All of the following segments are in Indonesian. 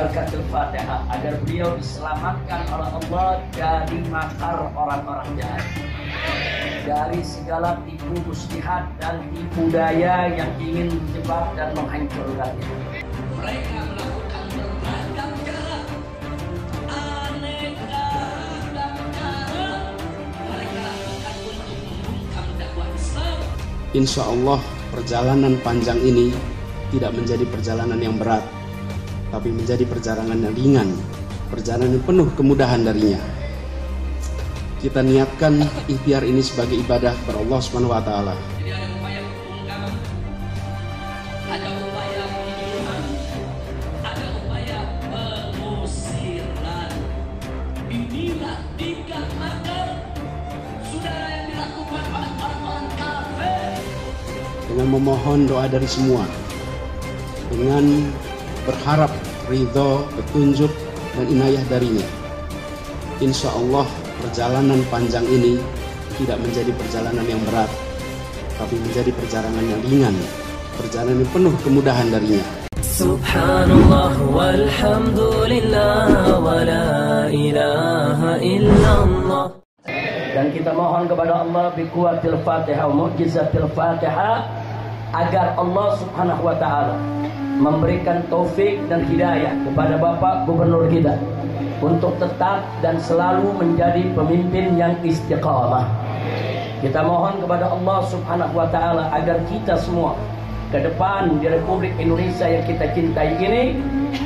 Barakatul Fatihah agar beliau diselamatkan oleh Allah dari makar orang-orang jahat, dari segala tipu muslihat dan tipu daya yang ingin menjebak dan menghancurkannya. Mereka melakukan beragam cara, aneka ragam cara mereka lakukan untuk membungkam dakwah Islam. Insya Allah perjalanan panjang ini tidak menjadi perjalanan yang berat, tapi menjadi perjalanan yang ringan, perjalanan yang penuh kemudahan darinya. Kita niatkan ikhtiar ini sebagai ibadah kepada Allah Subhanahu wa Ta'ala. Jadi ada upaya pembungkaman, ada upaya pembunuhan, ada upaya pengusiran. Inilah dikarenakan saudara yang dilakukan oleh orang-orang kafir. Dengan memohon doa dari semua, dengan berharap ridho, petunjuk, dan inayah darinya. Insya Allah perjalanan panjang ini tidak menjadi perjalanan yang berat, tapi menjadi perjalanan yang ringan, perjalanan yang penuh kemudahan darinya. Subhanallah walhamdulillah wa la ilaha illallah. Dan kita mohon kepada Allah bi kuwatil Fatihah, mu'jizatil Fatihah, agar Allah Subhanahu wa Ta'ala memberikan taufik dan hidayah kepada Bapak Gubernur kita untuk tetap dan selalu menjadi pemimpin yang istiqamah. Kita mohon kepada Allah Subhanahu wa Ta'ala agar kita semua ke depan di Republik Indonesia yang kita cintai ini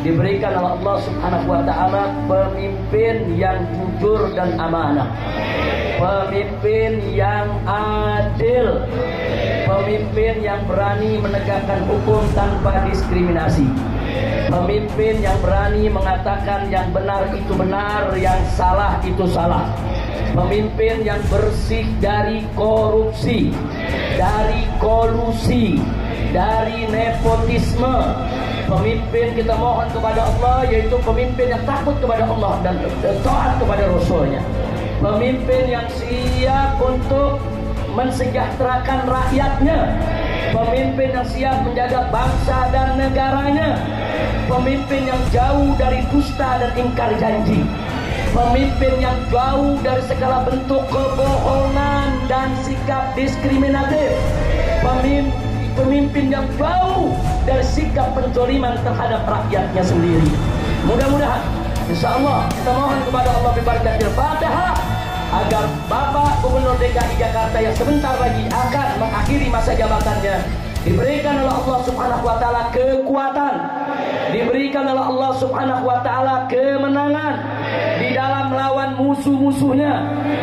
diberikan oleh Allah Subhanahu wa Ta'ala pemimpin yang jujur dan amanah, pemimpin yang adil, pemimpin yang berani menegakkan hukum tanpa diskriminasi, pemimpin yang berani mengatakan yang benar itu benar, yang salah itu salah, pemimpin yang bersih dari korupsi, dari kolusi, dari nepotisme. Pemimpin kita mohon kepada Allah yaitu pemimpin yang takut kepada Allah dan taat kepada Rasulnya, pemimpin yang siap untuk mensejahterakan rakyatnya, pemimpin yang siap menjaga bangsa dan negaranya, pemimpin yang jauh dari dusta dan ingkar janji, pemimpin yang jauh dari segala bentuk kebohongan dan sikap diskriminatif, pemimpin yang jauh dari sikap penzaliman terhadap rakyatnya sendiri. Mudah-mudahan insya Allah kita mohon kepada Allah bibarakatil Fatihah agar Bapak Gubernur DKI Jakarta yang sebentar lagi akan mengakhiri masa jabatannya diberikan oleh Allah Subhanahu wa Ta'ala kekuatan, diberikan oleh Allah Subhanahu wa Ta'ala kemenangan di dalam melawan musuh-musuhnya,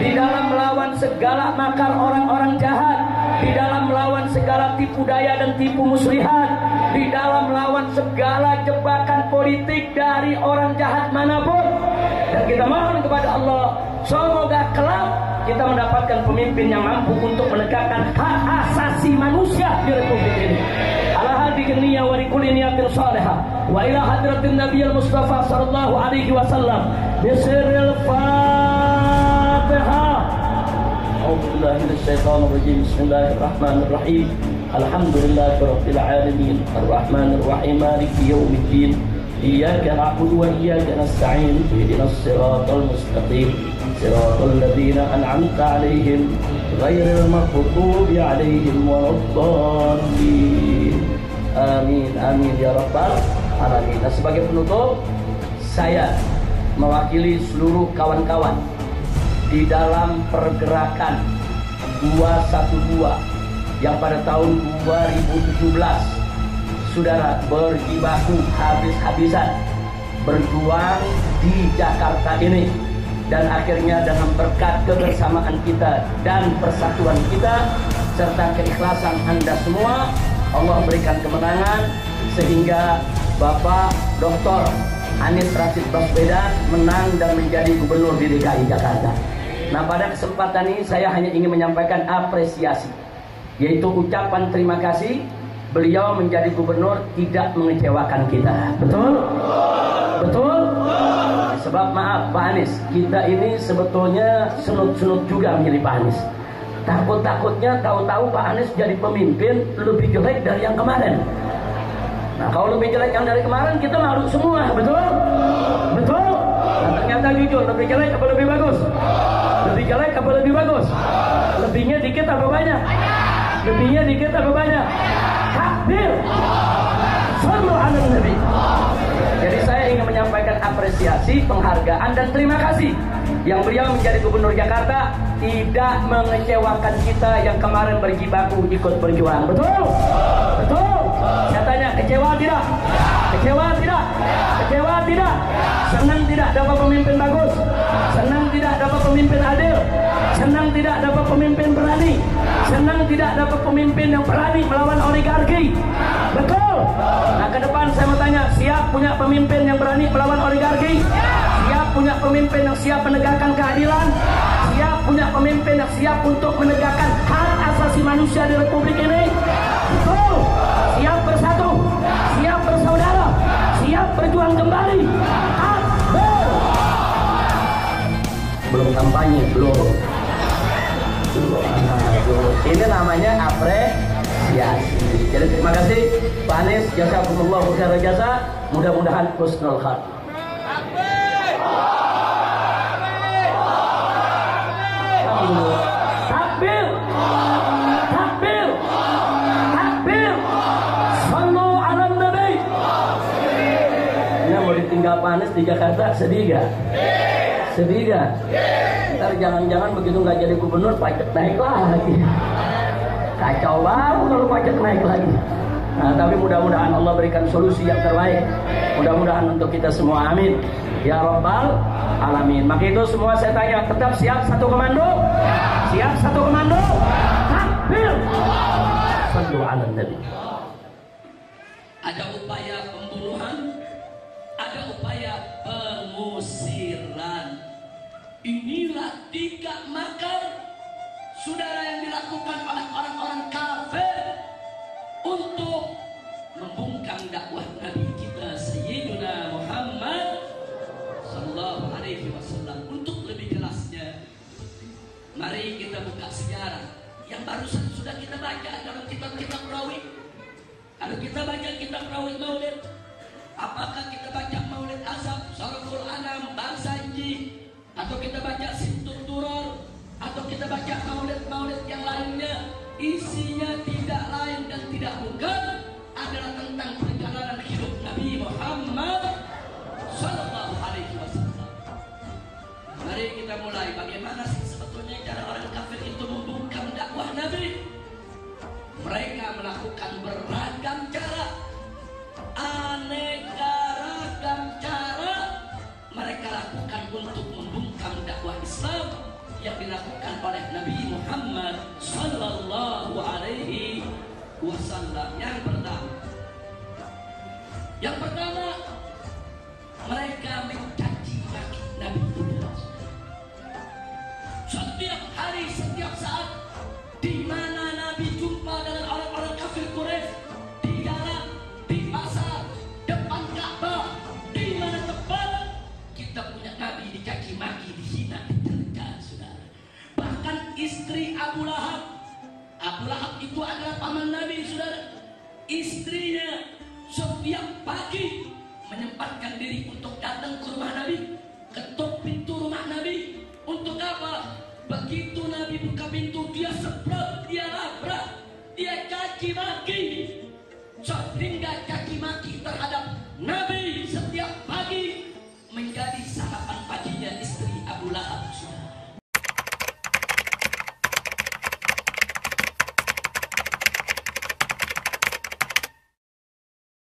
di dalam melawan segala makar orang-orang jahat, di dalam melawan segala tipu daya dan tipu muslihat, di dalam melawan segala jebakan politik dari orang jahat manapun. Dan kita mohon kepada Allah semoga kelak kita mendapatkan pemimpin yang mampu untuk menegakkan hak asasi manusia di Republik ini. Ala hadhihi niyya wa likulli niyatin salihah wa ila hadratin nabiyil mustafa sallallahu alaihi wasallam bisirril Fatihah. A'udzubillahi minasyaitonir rajim. Bismillahirrahmanirrahim. Alhamdulillahirabbil alamin arrahmanir rahim maliki yaumiddin. Iyyaka na'budu wa iyyaka nasta'in. Ihdinas siratal mustaqim. Siratal ladzina an'amta 'alaihim ghairil maghdubi 'alaihim waladdallin. Amin amin ya rabbal alamin. Nah, sebagai penutup saya mewakili seluruh kawan-kawan di dalam pergerakan 212 yang pada tahun 2017 saudara berjibaku habis-habisan berjuang di Jakarta ini, dan akhirnya dengan berkat kebersamaan kita dan persatuan kita serta keikhlasan Anda semua, Allah berikan kemenangan sehingga Bapak Dr. Anies Rashid Baswedan menang dan menjadi gubernur di DKI Jakarta. Nah, pada kesempatan ini saya hanya ingin menyampaikan apresiasi, yaitu ucapan terima kasih. Beliau menjadi gubernur tidak mengecewakan kita. Betul? Betul? Sebab maaf Pak Anies, kita ini sebetulnya senut-senut juga milih Pak Anies. Takut-takutnya tahu-tahu Pak Anies jadi pemimpin lebih jelek dari yang kemarin. Nah, kalau lebih jelek yang dari kemarin kita malu semua, betul? Betul? Nah, ternyata jujur, lebih jelek apa lebih bagus? Lebih jelek apa lebih bagus? Lebihnya dikit apa banyak? Lebihnya dikit apa banyak? Takbir! Shallu ala Nabi. Jadi saya ingin menyampaikan apresiasi, penghargaan dan terima kasih yang beliau menjadi gubernur Jakarta tidak mengecewakan kita yang kemarin berjibaku ikut berjuang. Betul? Betul? Saya tanya, kecewa tidak? Kecewa tidak? Kecewa tidak? Senang tidak dapat pemimpin bagus? Senang tidak dapat pemimpin adil? Senang tidak dapat pemimpin berani? Senang tidak dapat pemimpin yang berani melawan oligarki? Betul? Nah, ke depan saya mau tanya, siap punya pemimpin yang berani melawan oligarki? Siap punya pemimpin yang siap menegakkan keadilan? Siap punya pemimpin yang siap untuk menegakkan hak asasi manusia di Republik ini? Betul? Siap bersatu? Siap bersaudara? Siap berjuang kembali? Akbar! Belum kampanye, belum. Ini namanya apresiasi. Jadi terima kasih Pak Anies, jazakumullahu khairan jasa. Mudah-mudahan husnul khatimah. Takbir! Takbir! Takbir! Shallu ala Nabi. Ini mau ditinggal Pak Anies di Jakarta, sedih gak? Sedih gak? Ntar jangan-jangan begitu nggak jadi gubernur pajak naik lagi. Kacau banget kalau pajak naik lagi. Nah, tapi mudah-mudahan Allah berikan solusi yang terbaik. Mudah-mudahan untuk kita semua, amin. Ya Rabbal Alamin. Maka itu semua saya tanya, tetap siap satu komando? Siap satu komando? Takbir! Shallu ala Nabi. Ada upaya pembunuhan, ada upaya pengusiran. Inilah 3 makar saudara yang dilakukan oleh orang-orang kafir untuk membungkam dakwah Nabi kita Sayyiduna Muhammad sallallahu alaihi wasallam. Untuk lebih jelasnya, mari kita buka sejarah yang barusan sudah kita baca dalam kitab-kitab Rawih. Kalau kita baca kitab Rawih Maulid, apakah kita baca Maulid Azab, Sarful Anam, Bangsa Inji, atau kita baca Sintul Turor, atau kita baca maulid-maulid yang lainnya, isinya tidak lain dan tidak bukan adalah tentang perjalanan hidup Nabi Muhammad sallallahu alaihi wasallam. Mari kita mulai, bagaimana sih sebetulnya cara orang kafir itu membungkam dakwah Nabi? Mereka melakukan beragam cara, aneka ragam cara mereka lakukan untuk membungkam dakwah Islam yang dilakukan oleh Nabi Muhammad sallallahu alaihi wasallam. Yang pertama, mereka mencaci maki Nabi kita. Setiap hari, setiap saat, di mana Nabi jumpa dengan orang-orang kafir Quraisy, di jalan, di pasar, depan Ka'bah, di mana tempat kita punya Nabi dicaci maki, dihina, diterjang, saudara. Bahkan istri Abu Lahab itu adalah paman Nabi, saudara. Istrinya setiap pagi menyempatkan diri untuk datang ke rumah Nabi, ketuk pintu rumah Nabi. Untuk apa? Begitu Nabi buka pintu, dia seprot, dia labrak, dia caci maki, sehingga caci maki